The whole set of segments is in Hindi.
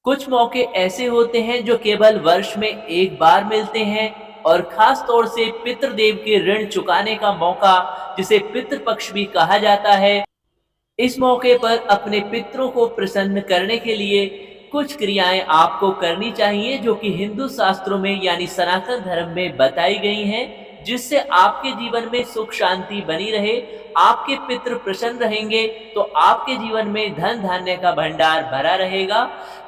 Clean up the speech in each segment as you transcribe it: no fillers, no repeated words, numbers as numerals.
कुछ मौके ऐसे होते हैं जो केवल वर्ष में एक बार मिलते हैं और खास तौर से पितृदेव के ऋण चुकाने का मौका, जिसे पितृपक्ष भी कहा जाता है। इस मौके पर अपने पितरों को प्रसन्न करने के लिए कुछ क्रियाएं आपको करनी चाहिए जो कि हिंदू शास्त्रों में यानी सनातन धर्म में बताई गई हैं, जिससे आपके जीवन में सुख शांति बनी रहे। आपके पितृ प्रसन्न रहेंगे तो आपके जीवन में धन धान्य का भंडार भरा रहेगा,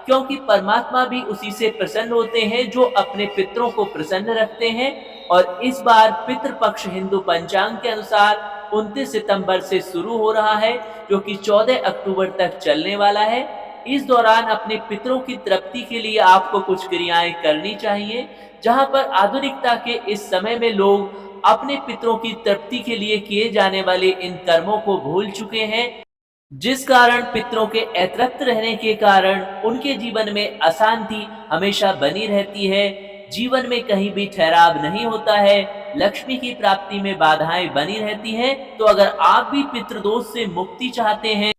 क्योंकि परमात्मा भी उसी से प्रसन्न होते हैं जो अपने पितरों को प्रसन्न रखते हैं। और इस बार पितृपक्ष हिंदू पंचांग के अनुसार 29 सितंबर से शुरू हो रहा है, जो कि 14 अक्टूबर तक चलने वाला है। इस दौरान अपने पितरों की तृप्ति के लिए आपको कुछ क्रियाएं करनी चाहिए, जहां पर आधुनिकता के इस समय में लोग अपने पितरों की तृप्ति के लिए किए जाने वाले इन कर्मों को भूल चुके हैं, जिस कारण पितरों के अतृप्त रहने के कारण उनके जीवन में अशांति हमेशा बनी रहती है। जीवन में कहीं भी ठहराव नहीं होता है, लक्ष्मी की प्राप्ति में बाधाएं बनी रहती हैं। तो अगर आप भी पितृदोष से मुक्ति चाहते हैं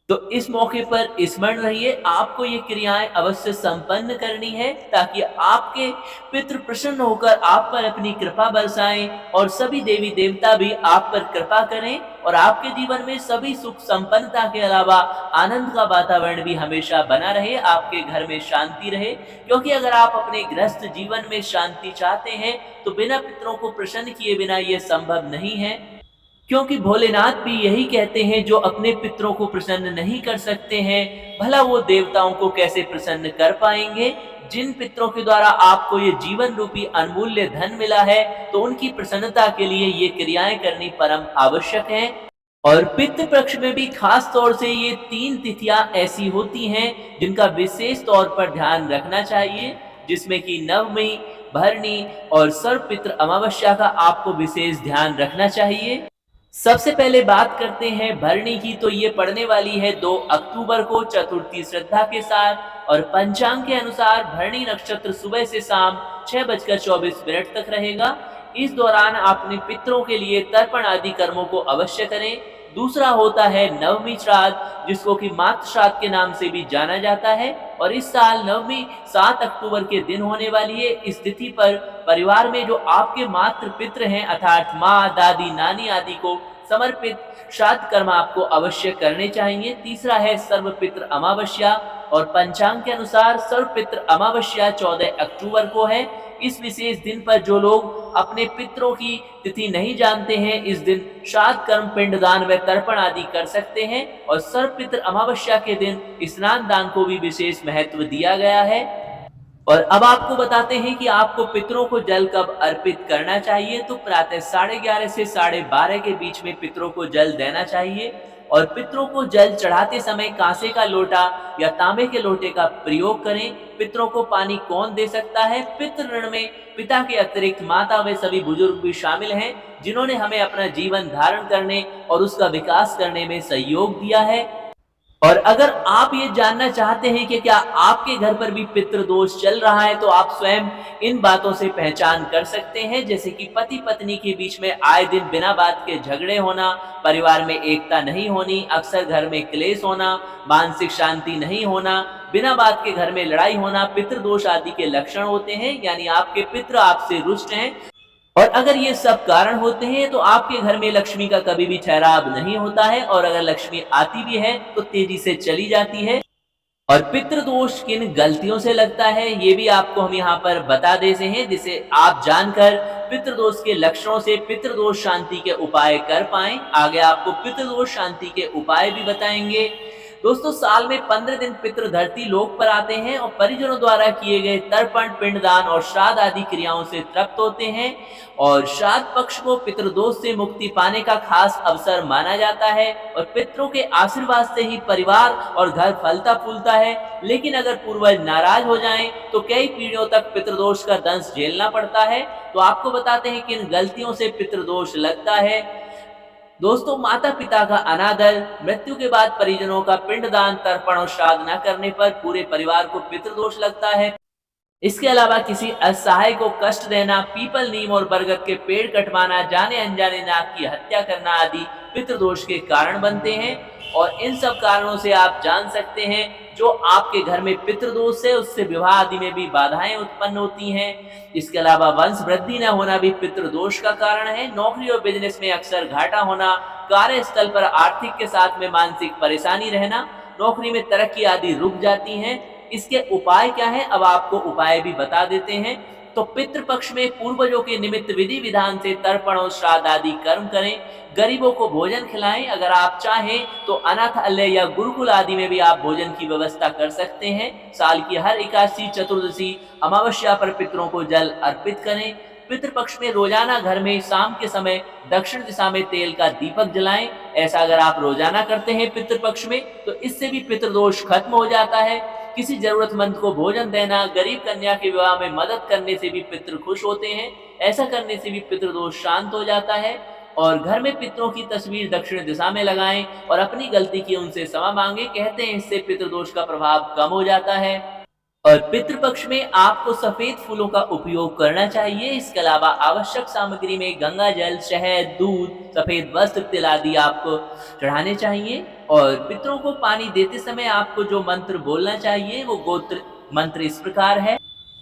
तो इस मौके पर स्मरण रहिए, आपको ये क्रियाएं अवश्य संपन्न करनी है, ताकि आपके पितृ प्रसन्न होकर आप पर अपनी कृपा बरसाएं और सभी देवी देवता भी आप पर कृपा करें और आपके जीवन में सभी सुख संपन्नता के अलावा आनंद का वातावरण भी हमेशा बना रहे, आपके घर में शांति रहे। क्योंकि अगर आप अपने गृहस्थ जीवन में शांति चाहते हैं तो बिना पितरों को प्रसन्न किए बिना ये संभव नहीं है। क्योंकि भोलेनाथ भी यही कहते हैं, जो अपने पितरों को प्रसन्न नहीं कर सकते हैं, भला वो देवताओं को कैसे प्रसन्न कर पाएंगे। जिन पितरों के द्वारा आपको ये जीवन रूपी अनमूल्य धन मिला है, तो उनकी प्रसन्नता के लिए ये क्रियाएं करनी परम आवश्यक है। और पितृ पक्ष में भी खास तौर से ये 3 तिथियां ऐसी होती हैं जिनका विशेष तौर पर ध्यान रखना चाहिए, जिसमें कि नवमी, भरणी और सर्वपितृ अमावस्या का आपको विशेष ध्यान रखना चाहिए। सबसे पहले बात करते हैं भरणी की, तो ये पड़ने वाली है 2 अक्टूबर को चतुर्थी श्रद्धा के साथ। और पंचांग के अनुसार भरणी नक्षत्र सुबह से शाम 6:24 तक रहेगा। इस दौरान अपने पितरों के लिए तर्पण आदि कर्मों को अवश्य करें। दूसरा होता है नवमी श्राद्ध, जिसको कि मातृ श्राद्ध के नाम से भी जाना जाता है। और इस साल नवमी 7 अक्टूबर के दिन होने वाली है। इस तिथि पर परिवार में जो आपके मातृ पितृ हैं, अर्थात माँ, दादी, नानी आदि को समर्पित श्राद्ध कर्म आपको अवश्य करने चाहिए। तीसरा है सर्वपितृ अमावस्या, और पंचांग के अनुसार सर्वपितृ अमावस्या 14 अक्टूबर को है। इस विशेष दिन पर जो लोग अपने पितरों की तिथि नहीं जानते हैं, इस दिन श्राद्ध कर्म, पिंडदान व तर्पण आदि कर सकते हैं। और सर्वपितृ अमावस्या के दिन स्नान दान को भी विशेष महत्व दिया गया है। और अब आपको बताते हैं कि आपको पितरों को जल कब अर्पित करना चाहिए। तो प्रातः 11:30 से 12:30 के बीच में पितरों को जल देना चाहिए। और पितरों को जल चढ़ाते समय कांसे का लोटा या तांबे के लोटे का प्रयोग करें। पितरों को पानी कौन दे सकता है? पितृ ऋण में पिता के अतिरिक्त माता व सभी बुजुर्ग भी शामिल हैं, जिन्होंने हमें अपना जीवन धारण करने और उसका विकास करने में सहयोग दिया है। और अगर आप ये जानना चाहते हैं कि क्या आपके घर पर भी पितृदोष चल रहा है, तो आप स्वयं इन बातों से पहचान कर सकते हैं, जैसे कि पति पत्नी के बीच में आए दिन बिना बात के झगड़े होना, परिवार में एकता नहीं होनी, अक्सर घर में क्लेश होना, मानसिक शांति नहीं होना, बिना बात के घर में लड़ाई होना, पितृदोष आदि के लक्षण होते हैं। यानी आपके पितृ आपसे रुष्ट हैं। और अगर ये सब कारण होते हैं तो आपके घर में लक्ष्मी का कभी भी ठहराव नहीं होता है, और अगर लक्ष्मी आती भी है तो तेजी से चली जाती है। और पितृदोष किन गलतियों से लगता है, ये भी आपको हम यहाँ पर बता देते हैं, जिसे आप जानकर पितृदोष के लक्षणों से पितृदोष शांति के उपाय कर पाएं। आगे आपको पितृदोष शांति के उपाय भी बताएंगे। दोस्तों, साल में 15 दिन पितृ धरती लोक पर आते हैं और परिजनों द्वारा किए गए तर्पण, पिंडदान और श्राद्ध आदि क्रियाओं से तृप्त होते हैं। और श्राद्ध पक्ष को पितृदोष से मुक्ति पाने का खास अवसर माना जाता है। और पितरों के आशीर्वाद से ही परिवार और घर फलता फूलता है। लेकिन अगर पूर्वज नाराज हो जाएं तो कई पीढ़ियों तक पितृदोष का दंश झेलना पड़ता है। तो आपको बताते हैं कि इन गलतियों से पितृदोष लगता है। दोस्तों, माता पिता का अनादर, मृत्यु के बाद परिजनों का पिंडदान, तर्पण और श्राद्ध न करने पर पूरे परिवार को पितृदोष लगता है। इसके अलावा किसी असहाय को कष्ट देना, पीपल, नीम और बरगद के पेड़ कटवाना, जाने अनजाने नाग की हत्या करना आदि पितृदोष के कारण बनते हैं। और इन सब कारणों से आप जान सकते हैं, जो आपके घर में पितृदोष है उससे विवाह आदि में भी बाधाएं उत्पन्न होती हैं। इसके अलावा वंश वृद्धि न होना भी पितृदोष का कारण है। नौकरी और बिजनेस में अक्सर घाटा होना, कार्यस्थल पर आर्थिक के साथ में मानसिक परेशानी रहना, नौकरी में तरक्की आदि रुक जाती हैं। इसके उपाय क्या है, अब आपको उपाय भी बता देते हैं। तो पितृपक्ष में पूर्वजों के निमित्त विधि विधान से तर्पण और श्राद्ध आदि कर्म करें, गरीबों को भोजन खिलाएं। अगर आप चाहें तो अनाथालय या गुरुकुल आदि में भी आप भोजन की व्यवस्था कर सकते हैं। साल की हर एकादशी, चतुर्दशी, अमावस्या पर पितरों को जल अर्पित करें। पितृपक्ष में रोजाना घर में शाम के समय दक्षिण दिशा में तेल का दीपक जलाएं। ऐसा अगर आप रोजाना करते हैं पितृपक्ष में तो इससे भी पितृदोष खत्म हो जाता है। किसी जरूरतमंद को भोजन देना, गरीब कन्या के विवाह में मदद करने से भी पितृ खुश होते हैं। ऐसा करने से भी पितृदोष शांत हो जाता है। और घर में पितरों की तस्वीर दक्षिण दिशा में लगाएं और अपनी गलती की उनसे क्षमा मांगे। कहते हैं इससे पितृदोष का प्रभाव कम हो जाता है। और पितृपक्ष में आपको सफेद फूलों का उपयोग करना चाहिए। इसके अलावा आवश्यक सामग्री में गंगा जल, शहद, दूध, सफेद वस्त्र, तिल आदि आपको चढ़ाने चाहिए। और पितरों को पानी देते समय आपको जो मंत्र बोलना चाहिए वो गोत्र मंत्र इस प्रकार है।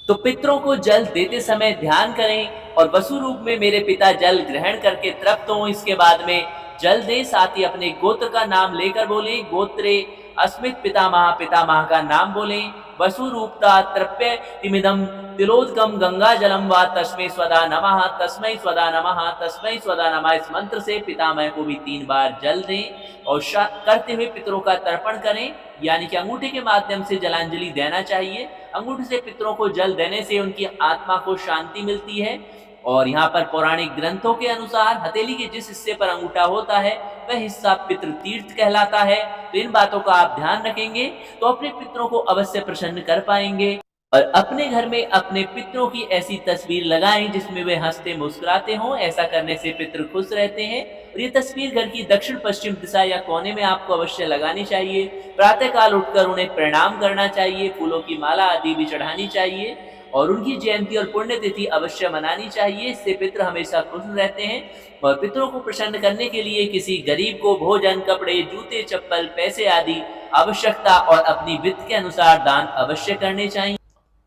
तो पितरों को जल देते समय ध्यान करें और वसु रूप में मेरे पिता जल ग्रहण करके तृप्त हों। इसके बाद में जल दें, साथ ही अपने गोत्र का नाम लेकर बोलें। गोत्रे अस्मित पितामह, पितामह का नाम बोलें। वसु रूपता तृप्य तिमिदम तिलोदकम गंगा जलम व तस्मै स्वदा नमः, तस्मै स्वदा नमः, तस्मै स्वदा नमः। इस मंत्र से पितामह को भी 3 बार जल दें और करते हुए पितरों का तर्पण करें, यानी कि अंगूठे के माध्यम से जलांजलि देना चाहिए। अंगूठे से पितरों को जल देने से उनकी आत्मा को शांति मिलती है। और यहाँ पर पौराणिक ग्रंथों के अनुसार हथेली के जिस हिस्से पर अंगूठा होता है वह हिस्सा पितृ तीर्थ कहलाता है। तो इन बातों का आप ध्यान रखेंगे तो अपने पितरों को अवश्य प्रसन्न कर पाएंगे। और अपने घर में अपने पितरों की ऐसी तस्वीर लगाएं जिसमें वे हंसते मुस्कुराते हों। ऐसा करने से पितृ खुश रहते हैं। और ये तस्वीर घर की दक्षिण पश्चिम दिशा या कोने में आपको अवश्य लगानी चाहिए। प्रातःकाल उठकर उन्हें प्रणाम करना चाहिए, फूलों की माला आदि भी चढ़ानी चाहिए और उनकी जयंती और पुण्यतिथि अवश्य मनानी चाहिए। इससे पितृ हमेशा खुश रहते हैं। और पितरों को प्रसन्न करने के लिए किसी गरीब को भोजन, कपड़े, जूते, चप्पल, पैसे आदि आवश्यकता और अपनी वित्त के अनुसार दान अवश्य करने चाहिए।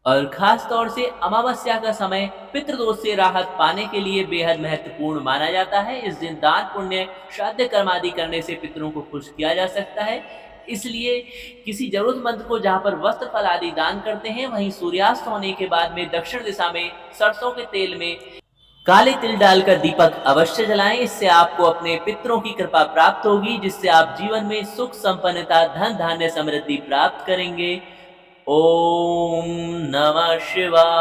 और खास तौर से अमावस्या का समय पितृदोष से राहत पाने के लिए बेहद महत्वपूर्ण माना जाता है। इस दिन दान, पुण्य, श्राद्ध कर्म आदि करने से पितरों को खुश किया जा सकता है। इसलिए किसी जरूरतमंद को जहाँ पर वस्त्र फल आदि दान करते हैं वहीं सूर्यास्त होने के बाद में दक्षिण दिशा में सरसों के तेल में काले तिल डालकर दीपक अवश्य जलाएं। इससे आपको अपने पितरों की कृपा प्राप्त होगी, जिससे आप जीवन में सुख, संपन्नता, धन धान्य, समृद्धि प्राप्त करेंगे। ओम नमः शिवाय।